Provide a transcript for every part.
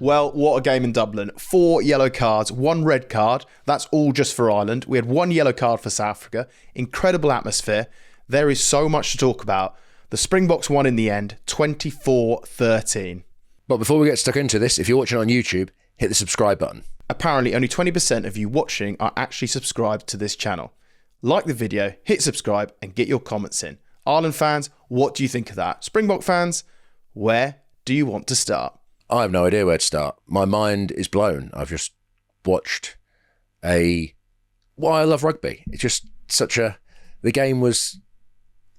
Well, what a game in Dublin. 4 yellow cards, 1 red card. That's all just for Ireland. We had 1 yellow card for South Africa. Incredible atmosphere. There is so much to talk about. The Springboks won in the end, 24-13. But before we get stuck into this, if you're watching on YouTube, hit the subscribe button. Apparently, only 20% of you watching are actually subscribed to this channel. Like the video, hit subscribe, and get your comments in. Ireland fans, what do you think of that? Springbok fans, where do you want to start? I have no idea where to start. My mind is blown. I've just watched I love rugby. It's just the game was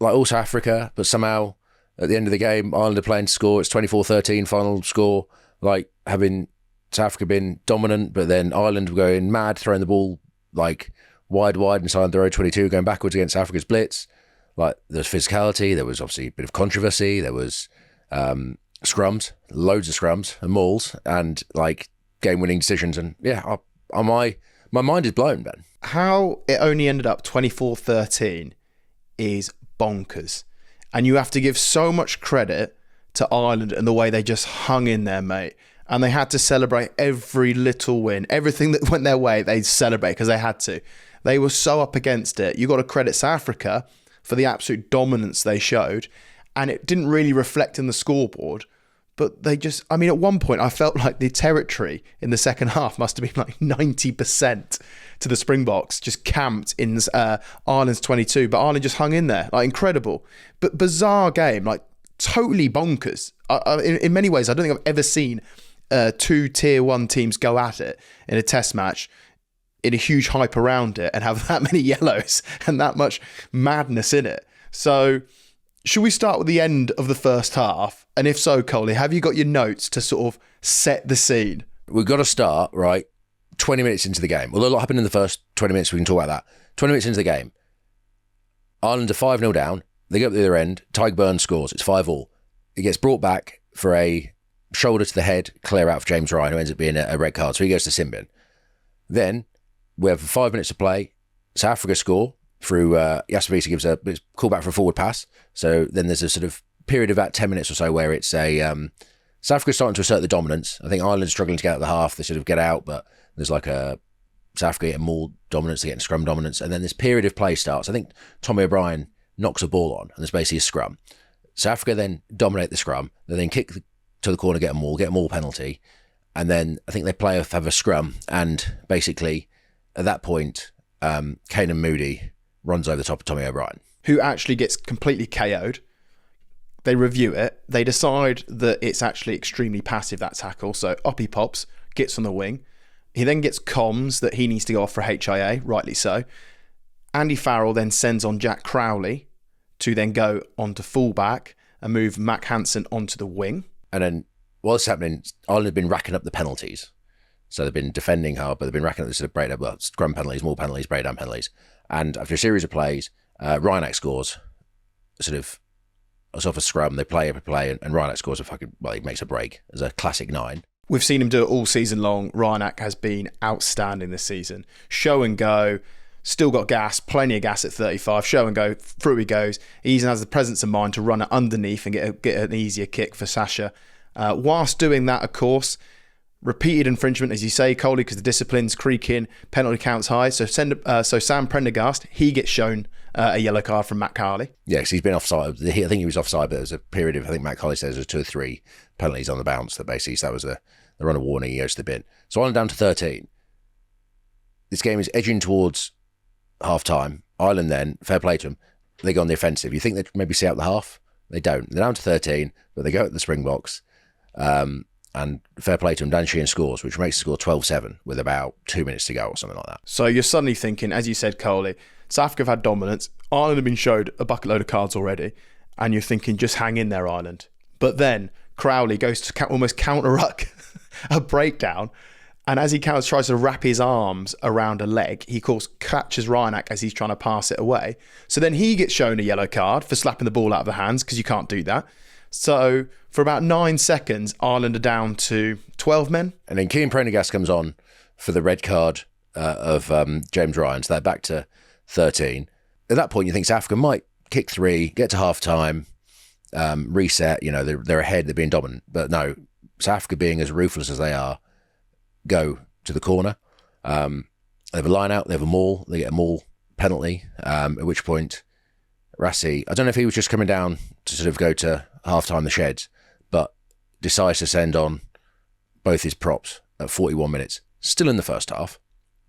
like all South Africa, but somehow at the end of the game, Ireland are playing to score. It's 24-13 final score, like having South Africa been dominant, but then Ireland were going mad, throwing the ball like wide inside their own 22, going backwards against South Africa's blitz. Like there was physicality, there was obviously a bit of controversy, there was scrums, loads of scrums and mauls, and like game-winning decisions. And yeah, my mind is blown, Ben. How it only ended up 24-13 is bonkers. And you have to give so much credit to Ireland and the way they just hung in there, mate. And they had to celebrate every little win. Everything that went their way, they celebrate because they had to. They were so up against it. You got to credit South Africa for the absolute dominance they showed. And it didn't really reflect in the scoreboard. But they just, I mean, at one point, I felt like the territory in the second half must have been like 90% to the Springboks, just camped in Ireland's 22. But Ireland just hung in there, like incredible. But bizarre game, like totally bonkers. In many ways, I don't think I've ever seen 2 tier 1 teams go at it in a test match in a huge hype around it and have that many yellows and that much madness in it. So should we start with the end of the first half? And if so, Coley, have you got your notes to sort of set the scene? We've got to start, right, 20 minutes into the game. Although a lot happened in the first 20 minutes, we can talk about that. 20 minutes into the game, Ireland are 5-0 down. They go up the other end. Tyke Burns scores. It's 5-5. It gets brought back for a shoulder to the head clear out for James Ryan, who ends up being a red card. So he goes to sin bin. Then we have 5 minutes to play. South Africa score through Jaspervisa gives a call back for a forward pass. So then there's a sort of period of about 10 minutes or so where it's a South Africa starting to assert the dominance. I think Ireland's struggling to get out of the half. They sort of get out, but there's like a South Africa getting more dominance, they're getting scrum dominance. And then this period of play starts. I think Tommy O'Brien knocks a ball on, and there's basically a scrum. South Africa then dominate the scrum. They then kick to the corner, get a maul penalty. And then I think they have a scrum. And basically, at that point, Kane and Moody runs over the top of Tommy O'Brien, who actually gets completely KO'd. They review it. They decide that it's actually extremely passive, that tackle. So up he pops, gets on the wing. He then gets comms that he needs to go off for HIA, rightly so. Andy Farrell then sends on Jack Crowley to then go onto fullback and move Mac Hansen onto the wing. And then while this is happening, Ireland have been racking up the penalties. So they've been defending hard, but they've been racking up the sort of breakdown, well, scrum penalties, more penalties, breakdown penalties. And after a series of plays, Ryanak scores off a scrum. They play every play, and Ryanak scores he makes a break as a classic 9. We've seen him do it all season long. Ryanak has been outstanding this season. Show and go, still got gas, plenty of gas at 35. Show and go, through he goes. He even has the presence of mind to run it underneath and get an easier kick for Sasha. Whilst doing that, of course, repeated infringement, as you say, Coley, because the discipline's creaking, penalty counts high. So Sam Prendergast, he gets shown a yellow card from Matt Carley. Yeah, because he's been offside. I think he was offside, but there was a period of, I think Matt Carley says there was 2 or 3 penalties on the bounce that basically, so that was the run of warning, he goes to the bin. So Ireland down to 13. This game is edging towards half-time. Ireland then, fair play to them, they go on the offensive. You think they'd maybe see out the half? They don't. They're down to 13, but they go at the Springboks. And fair play to him, Dan Sheehan scores, which makes the score 12-7 with about 2 minutes to go or something like that. So you're suddenly thinking, as you said, Coley, South Africa have had dominance. Ireland have been showed a bucket load of cards already. And you're thinking, just hang in there, Ireland. But then Crowley goes to almost counter-ruck a breakdown. And as he tries to wrap his arms around a leg, he, of course, catches Ryanak as he's trying to pass it away. So then he gets shown a yellow card for slapping the ball out of the hands, because you can't do that. So for about 9 seconds, Ireland are down to 12 men. And then Cian Prendergast comes on for the red card of James Ryan. So they're back to 13. At that point, you think South Africa might kick 3, get to half-time, reset. You know, they're ahead, they're being dominant. But no, South Africa, being as ruthless as they are, go to the corner. They have a line out, they have a maul, they get a maul penalty, at which point Rassie, I don't know if he was just coming down to sort of go to half-time the sheds, but decides to send on both his props at 41 minutes, still in the first half.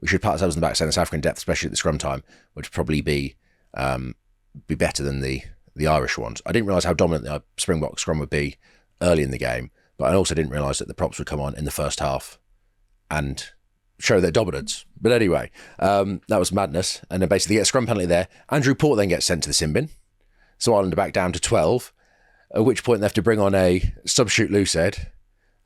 We should pat ourselves on the back saying the South African depth, especially at the scrum time, would probably be better than the Irish ones. I didn't realise how dominant the Springboks scrum would be early in the game, but I also didn't realise that the props would come on in the first half and show their dominance. But anyway, that was madness. And then basically get a scrum penalty there. Andrew Port then gets sent to the sin bin. So Ireland are back down to 12, at which point they have to bring on a substitute loosehead,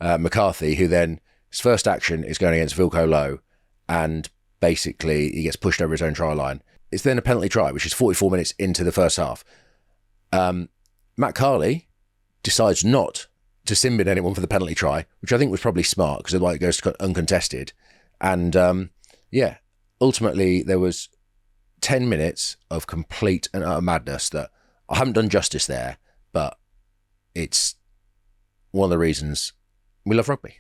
McCarthy, who then, his first action is going against Wilco Low, and basically he gets pushed over his own try line. It's then a penalty try, which is 44 minutes into the first half. Matt Carley decides not to sin bin anyone for the penalty try, which I think was probably smart because it goes to uncontested. And ultimately there was 10 minutes of complete and utter madness that I haven't done justice there, but it's one of the reasons we love rugby.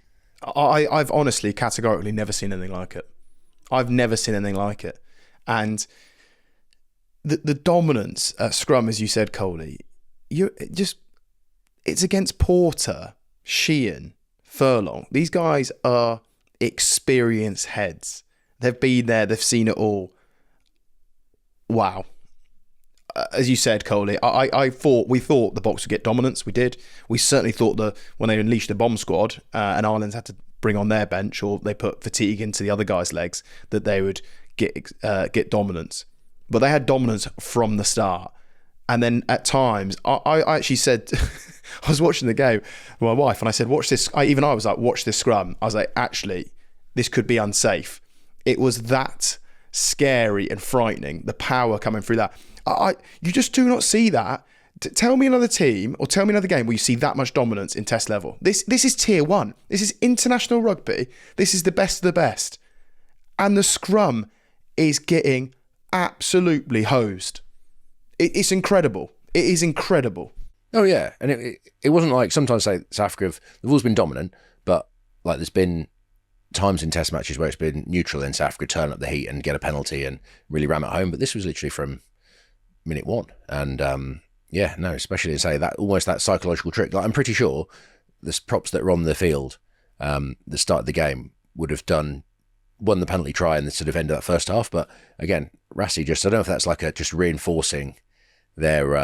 I've honestly, categorically never seen anything like it. I've never seen anything like it. And the dominance at scrum, as you said, Coley, it's against Porter, Sheehan, Furlong. These guys are experienced heads. They've been there, they've seen it all. Wow. As you said, Coley, we thought the Boks would get dominance. We did. We certainly thought that when they unleashed the bomb squad and Ireland had to bring on their bench, or they put fatigue into the other guys' legs, that they would get dominance. But they had dominance from the start. And then at times, I actually said, I was watching the game with my wife, and I said, watch this. I was like, watch this scrum. I was like, actually, this could be unsafe. It was that scary and frightening, the power coming through that. You just do not see that. Tell me another team or tell me another game where you see that much dominance in test level. This is tier one. This is international rugby. This is the best of the best. And the scrum is getting absolutely hosed. It's incredible. It is incredible. Oh yeah, and it wasn't like sometimes say South Africa they've always been dominant, but like there's been times in test matches where it's been neutral and South Africa turn up the heat and get a penalty and really ram it home. But this was literally from minute one, and especially to say that almost that psychological trick. Like I'm pretty sure the props that were on the field, the start of the game would have won the penalty try and the sort of end of that first half. But again, Rassie I don't know if that's like just reinforcing their.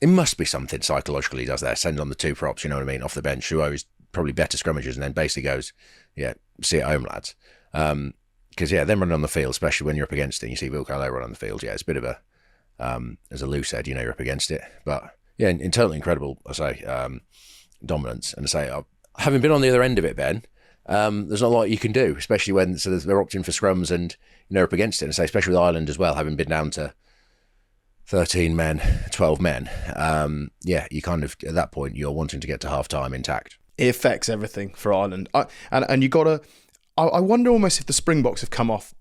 It must be something psychologically he does there. Send on the two props, you know what I mean, off the bench, who are probably better scrummagers, and then basically goes, yeah, see it home, lads. Because them running on the field, especially when you're up against it, and you see Wilco Low run on the field, it's a bit of a, as a loose head, you're up against it. But yeah, in totally incredible, I say, dominance. And I say, having been on the other end of it, Ben, there's not a lot you can do, especially when they're opting for scrums and up against it. And I say, especially with Ireland as well, having been down to 13 men, 12 men, you kind of, at that point, you're wanting to get to half-time intact. It affects everything for Ireland. And you got to... I wonder almost if the Springboks have come off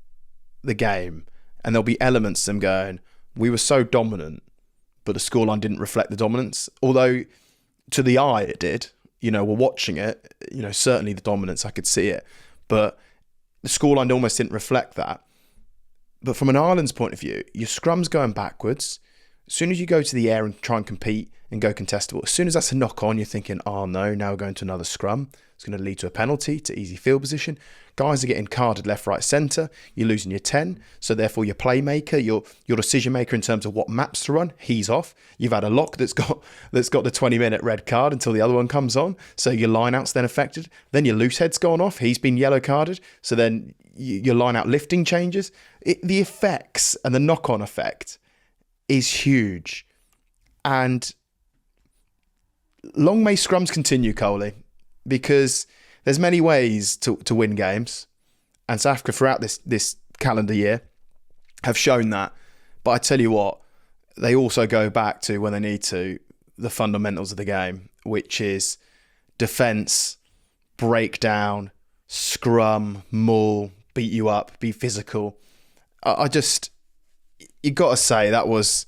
the game and there'll be elements of them going, we were so dominant, but the scoreline didn't reflect the dominance. Although, to the eye, it did. We're watching it. Certainly the dominance, I could see it. But the scoreline almost didn't reflect that. But from an Ireland's point of view, your scrum's going backwards. As soon as you go to the air and try and compete and go contestable, as soon as that's a knock on, you're thinking, oh no, now we're going to another scrum. It's going to lead to a penalty, to easy field position. Guys are getting carded left, right, centre. You're losing your 10. So therefore your playmaker, your decision maker in terms of what maps to run, he's off. You've had a lock that's got the 20-minute red card until the other one comes on. So your line-out's then affected. Then your loose head's gone off. He's been yellow carded. So then your line-out lifting changes. The effects and the knock-on effect is huge. And long may scrums continue, Coley, because there's many ways to win games, and South Africa throughout this calendar year have shown that. But I tell you what, they also go back to, when they need to, the fundamentals of the game, which is defence, breakdown, scrum, maul, beat you up, be physical. You got to say that was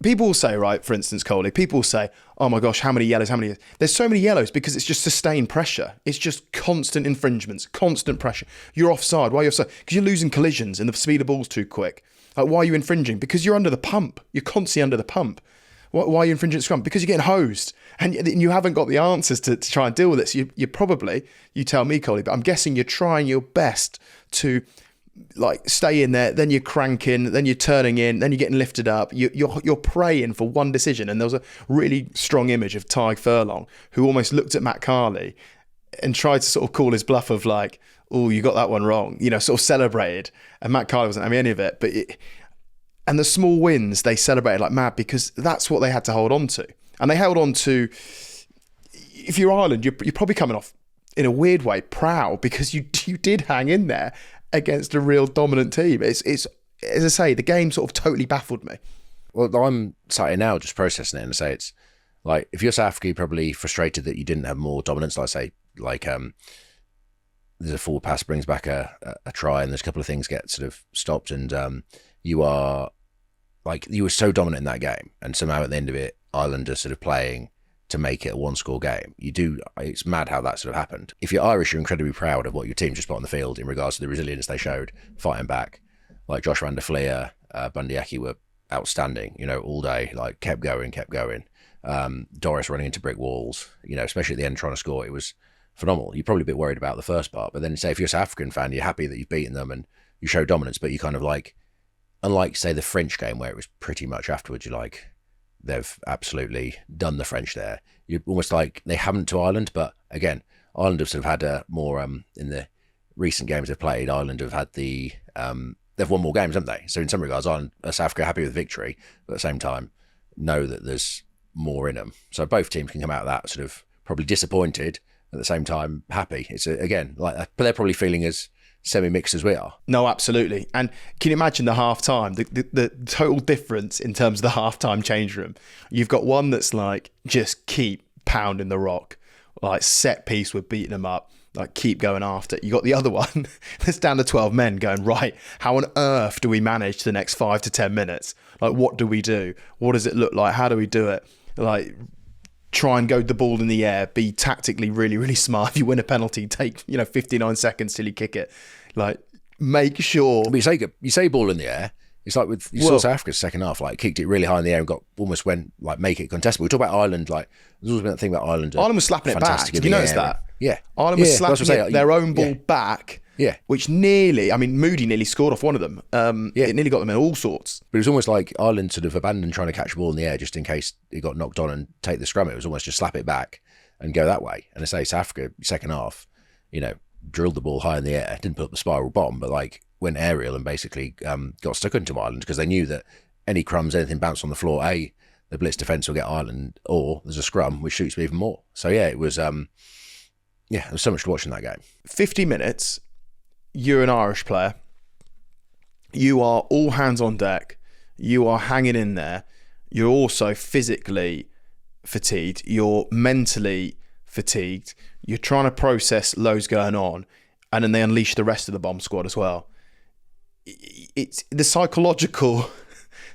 people will say, right, for instance, Coley, people will say, oh my gosh, how many yellows, how many... There's so many yellows because it's just sustained pressure. It's just constant infringements, constant pressure. You're offside. Why are you offside? Because you're losing collisions and the speed of the ball's too quick. Like, why are you infringing? Because you're under the pump. You're constantly under the pump. Why are you infringing at scrum? Because you're getting hosed and you haven't got the answers to try and deal with it. So you're probably, you tell me, Coley, but I'm guessing you're trying your best to like stay in there, then you're cranking, then you're turning in, then you're getting lifted up. You're praying for one decision. And there was a really strong image of Ty Furlong who almost looked at Matt Carley and tried to sort of call his bluff of like, oh, you got that one wrong, sort of celebrated. And Matt Carley wasn't having any of it. And the small wins, they celebrated like mad because that's what they had to hold on to. And they held on to, if you're Ireland, you're probably coming off in a weird way proud because you did hang in there against a real dominant team. It's as I say, the game sort of totally baffled me. Well, I'm sat here now just processing it and say it's like, if you're South Africa, you're probably frustrated that you didn't have more dominance. Like say, there's a forward pass brings back a try and there's a couple of things get sort of stopped and you were so dominant in that game and somehow at the end of it, Ireland are sort of playing to make it a one-score game. It's mad how that sort of happened. If you're Irish, you're incredibly proud of what your team just put on the field in regards to the resilience they showed, fighting back. Like Josh van der Fleer, Bundy Aki were outstanding, all day, like kept going. Doris running into brick walls, especially at the end trying to score. It was phenomenal. You're probably a bit worried about the first part, but then say if you're a South African fan, you're happy that you've beaten them and you show dominance, but you kind of like, unlike say the French game where it was pretty much afterwards, you're like, they've absolutely done the French there. You're almost like they haven't to Ireland, but again, Ireland have sort of had a more in the recent games they've played. Ireland have had they've won more games, haven't they? So in some regards, Ireland, South Africa happy with victory, but at the same time, know that there's more in them. So both teams can come out of that sort of probably disappointed, at the same time happy. It's again like, but they're probably feeling as semi-mixed as we are. No, absolutely. And can you imagine the half-time, the total difference in terms of the half-time change room? You've got one that's like, just keep pounding the rock, like set piece, we're beating them up, like keep going after. You got the other one that's down to 12 men going, right, how on earth do we manage the next 5 to 10 minutes? Like, what do we do? What does it look like? How do we do it? Like, try and goad the ball in the air, be tactically really, really smart. If you win a penalty, take 59 seconds till you kick it. Like, make sure. But you say ball in the air. It's like with saw South Africa's second half, like kicked it really high in the air and almost went like make it contestable. We talk about Ireland, like there's always been that thing about Ireland. Ireland was slapping it back. Did you notice that? Yeah, Ireland was slapping their own ball back. Yeah, which Moody nearly scored off one of them. It nearly got them in all sorts. But it was almost like Ireland sort of abandoned trying to catch a ball in the air just in case it got knocked on and take the scrum. It was almost just slap it back and go that way. And I say South Africa, second half, drilled the ball high in the air, didn't put up the spiral bomb, but like went aerial and basically got stuck into Ireland because they knew that any crumbs, anything bounced on the floor, the blitz defence will get Ireland, or there's a scrum which shoots me even more. So yeah, it was there was so much to watch in that game. 50 minutes. You're an Irish player. You are all hands on deck. You are hanging in there. You're also physically fatigued. You're mentally fatigued. You're trying to process loads going on. And then they unleash the rest of the bomb squad as well. It's the psychological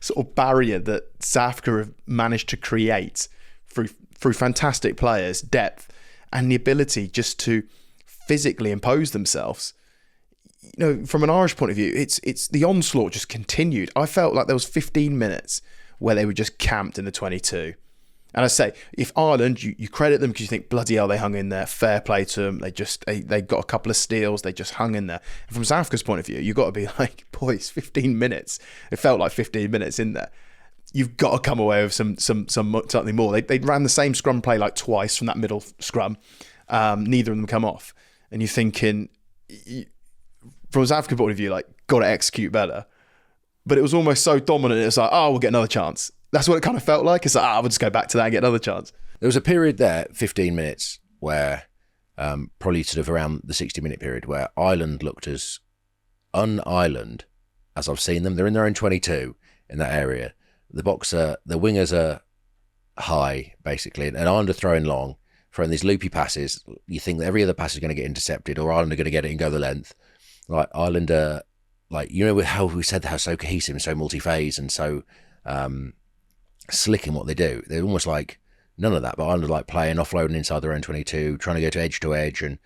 sort of barrier that South Africa have managed to create through fantastic players, depth, and the ability just to physically impose themselves. From an Irish point of view, it's the onslaught just continued. I felt like there was 15 minutes where they were just camped in the 22. And I say, if Ireland, you credit them because you think, bloody hell, they hung in there. Fair play to them. They got a couple of steals. They just hung in there. And from South Africa's point of view, you've got to be like, boys, 15 minutes. It felt like 15 minutes in there. You've got to come away with something more. They ran the same scrum play like twice from that middle scrum. Neither of them come off. And you're thinking, from a South African point of view, like, got to execute better. But it was almost so dominant, it was like, we'll get another chance. That's what it kind of felt like. It's like, we'll just go back to that and get another chance. There was a period there, 15 minutes, where probably sort of around the 60-minute period, where Ireland looked as un-Ireland as I've seen them. They're in their own 22 in that area. The wingers are high, basically, and Ireland are throwing long, throwing these loopy passes. You think that every other pass is going to get intercepted, or Ireland are going to get it and go the length. Like, Ireland are, like, how we said how so cohesive and so multi-phase and so slick in what they do. They're almost like none of that, but Ireland are like playing, offloading inside their own 22, trying to go to edge. And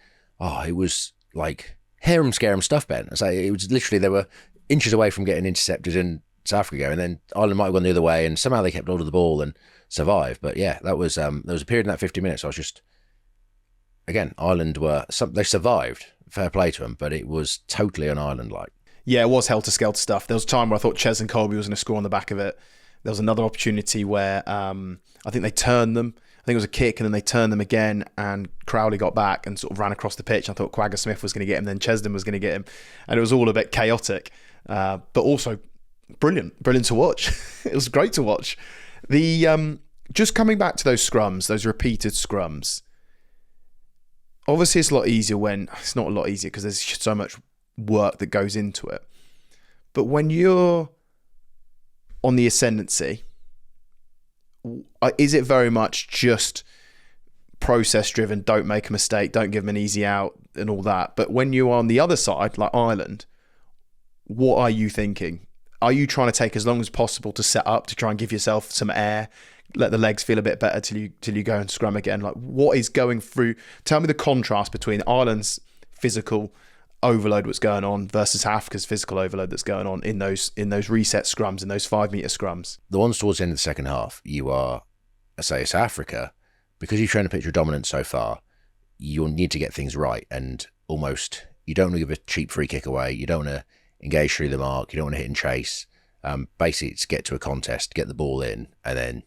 it was like harem scarum stuff, Ben. I say it was literally, they were inches away from getting intercepted in South Africa, and then Ireland might have gone the other way, and somehow they kept hold of the ball and survived. But yeah, that was there was a period in that 50 minutes I was just, again, Ireland they survived, fair play to them, but it was totally un-Ireland like. Yeah, it was helter-skelter stuff. There was a time where I thought Ches and Colby was going to score on the back of it. There was another opportunity where I think they turned them. I think it was a kick, and then they turned them again, and Crowley got back and sort of ran across the pitch. I thought Quagga Smith was going to get him, then Chesden was going to get him, and it was all a bit chaotic, but also brilliant to watch. It was great to watch. The just coming back to those scrums, those repeated scrums. Obviously, it's a lot easier when it's not a lot easier because there's so much work that goes into it. But when you're on the ascendancy, is it very much just process driven? Don't make a mistake, don't give them an easy out and all that. But when you're on the other side, like Ireland, what are you thinking? Are you trying to take as long as possible to set up, to try and give yourself some air, let the legs feel a bit better till you go and scrum again? Like, what is going through? Tell me the contrast between Ireland's physical overload, what's going on, versus Africa's physical overload that's going on in those reset scrums, in those 5 metre scrums. The ones towards the end of the second half, you are, I say it's Africa, because you've shown a picture of dominance so far, you'll need to get things right, and almost, you don't want to give a cheap free kick away, you don't want to engage through the mark, you don't want to hit and chase. Basically, it's get to a contest, get the ball in, and then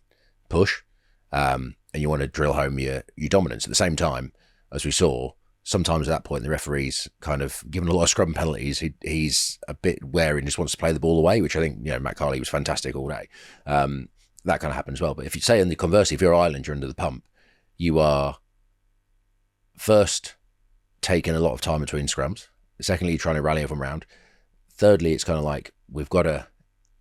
push, and you want to drill home your dominance. At the same time, as we saw, sometimes at that point the referee's kind of given a lot of scrum penalties. He's a bit wary and just wants to play the ball away, which I think, Matt Carley was fantastic all day. That kind of happens as well. But if you say, in the conversely, if you're Ireland, you're under the pump, you are first taking a lot of time between scrums. Secondly, you're trying to rally everyone round. Thirdly, it's kind of like, we've got to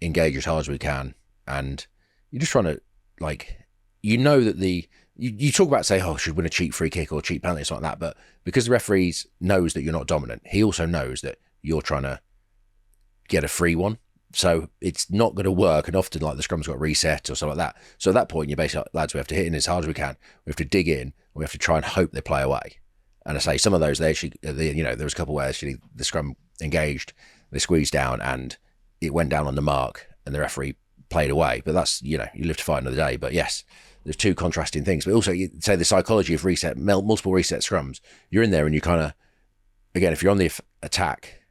engage as hard as we can, and you're just trying to, like, that you talk about, say, should win a cheap free kick or cheap penalty or something like that, but because the referee knows that you're not dominant, he also knows that you're trying to get a free one, so it's not going to work, and often, like, the scrum's got reset or something like that. So at that point, you're basically like, lads, we have to hit in as hard as we can, we have to dig in, we have to try and hope they play away. And I say, some of those, they actually, there was a couple where actually the scrum engaged, they squeezed down, and it went down on the mark, and the referee played away. But that's, you live to fight another day. But yes, there's two contrasting things. But also, you say the psychology of multiple reset scrums, you're in there and you kind of, again, if you're on the attack,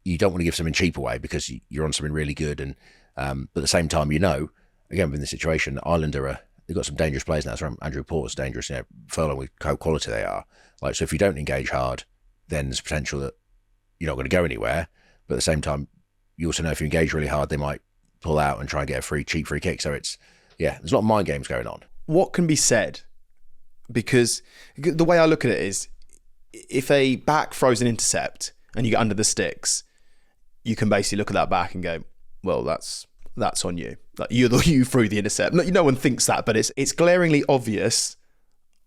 you don't want to give something cheap away because you're on something really good. And but at the same time, again, within the situation, Ireland they've got some dangerous players now. So Andrew Porter's dangerous, Furlong with quality they are. Like, so if you don't engage hard, then there's potential that you're not going to go anywhere. But at the same time, you also know if you engage really hard, they might pull out and try and get a cheap free kick. So there's a lot of mind games going on. What can be said? Because the way I look at it is, if a back throws an intercept and you get under the sticks, you can basically look at that back and go, well, that's on you. Like, you threw the intercept. No one thinks that, but it's glaringly obvious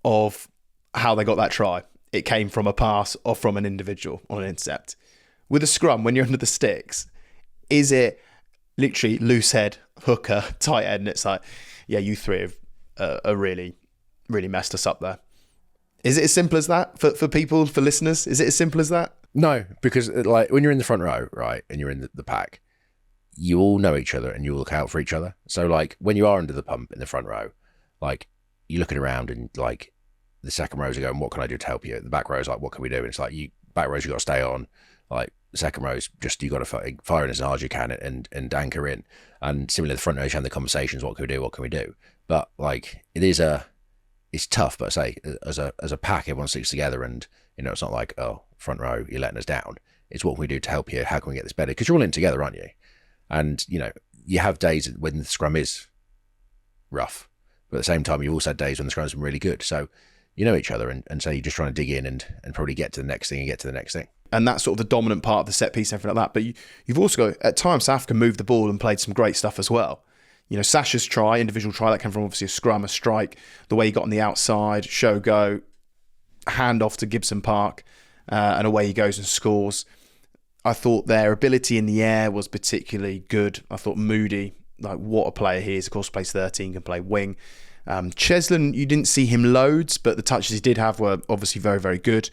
of how they got that try. It came from a pass or from an individual on an intercept. With a scrum, when you're under the sticks, is it literally loose head, hooker, tight head, and it's like, yeah, you three are really, really messed us up there. Is it as simple as that for people, for listeners? Is it as simple as that? No, because, like, when you're in the front row, right, and you're in the pack, you all know each other and you all look out for each other. So, like, when you are under the pump in the front row, like, you're looking around and, like, the second rows are going, what can I do to help you? The back row's like, what can we do? And it's like, back rows, you got to stay on. Like, the second row's just, you got to fire in as hard as you can and anchor in. And similarly, the front rows, you have the conversations, what can we do? What can we do? But, like, it's tough, but I say, as a pack, everyone sticks together, and, it's not like, oh, front row, you're letting us down. It's what can we do to help you? How can we get this better? Because you're all in together, aren't you? And, you have days when the scrum is rough, but at the same time, you've also had days when the scrum's been really good. So you know each other, and so you're just trying to dig in and probably get to the next thing and get to the next thing. And that's sort of the dominant part of the set piece and everything like that. But you've also got, at times, South Africa moved the ball and played some great stuff as well. Sasha's try, individual try, that came from obviously a scrum, a strike, the way he got on the outside, show go, hand off to Gibson Park, and away he goes and scores. I thought their ability in the air was particularly good. I thought Moody, like what a player he is. Of course, plays 13, can play wing. Cheslin, you didn't see him loads, but the touches he did have were obviously very, very good.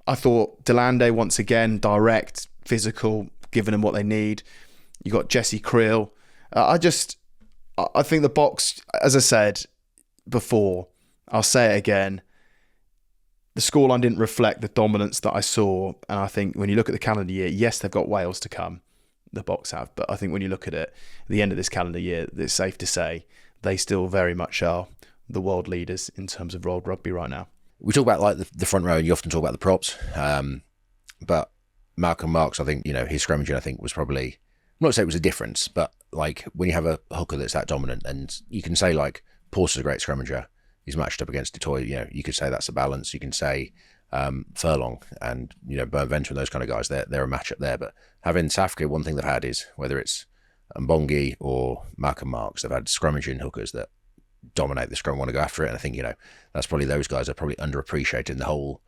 I thought Delande, once again, direct, physical, giving them what they need. You got Jesse Creel. I think the Boks, as I said before, I'll say it again, the scoreline didn't reflect the dominance that I saw. And I think when you look at the calendar year, yes, they've got Wales to come, the Boks have. But I think when you look at it, at the end of this calendar year, it's safe to say they still very much are the world leaders in terms of world rugby right now. We talk about like the front row, and you often talk about the props. But Malcom Marx, I think, his scrummaging, I think, was probably, I'm not to say it was a difference, but like when you have a hooker that's that dominant, and you can say like Porter's a great scrummager, he's matched up against Detroit, you could say that's a balance. You can say Furlong and, Bernd Venter and those kind of guys, they're a matchup there. But having South Africa, one thing they've had is, whether it's Mbongi or Malcom Marx, they've had scrummaging hookers that dominate the scrum, want to go after it. And I think, that's probably, those guys are probably underappreciated in the whole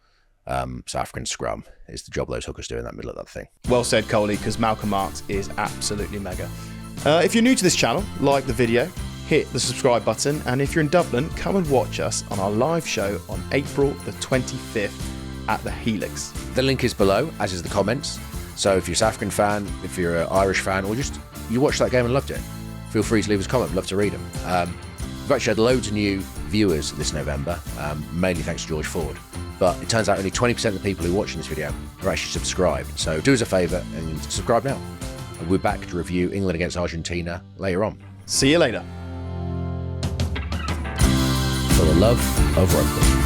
South African scrum, is the job those hookers do in that middle of that thing. Well said, Coley, because Malcom Marx is absolutely mega. If you're new to this channel, like the video, hit the subscribe button, and if you're in Dublin, come and watch us on our live show on April the 25th at the Helix. The link is below, as is the comments. So if you're a South African fan, if you're an Irish fan, or just you watched that game and loved it, feel free to leave us a comment. We'd love to read them. We've actually had loads of new viewers this November, mainly thanks to George Ford. But it turns out only 20% of the people who are watching this video are actually subscribed. So do us a favour and subscribe now. And we're back to review England against Argentina later on. See you later. For the love of rugby.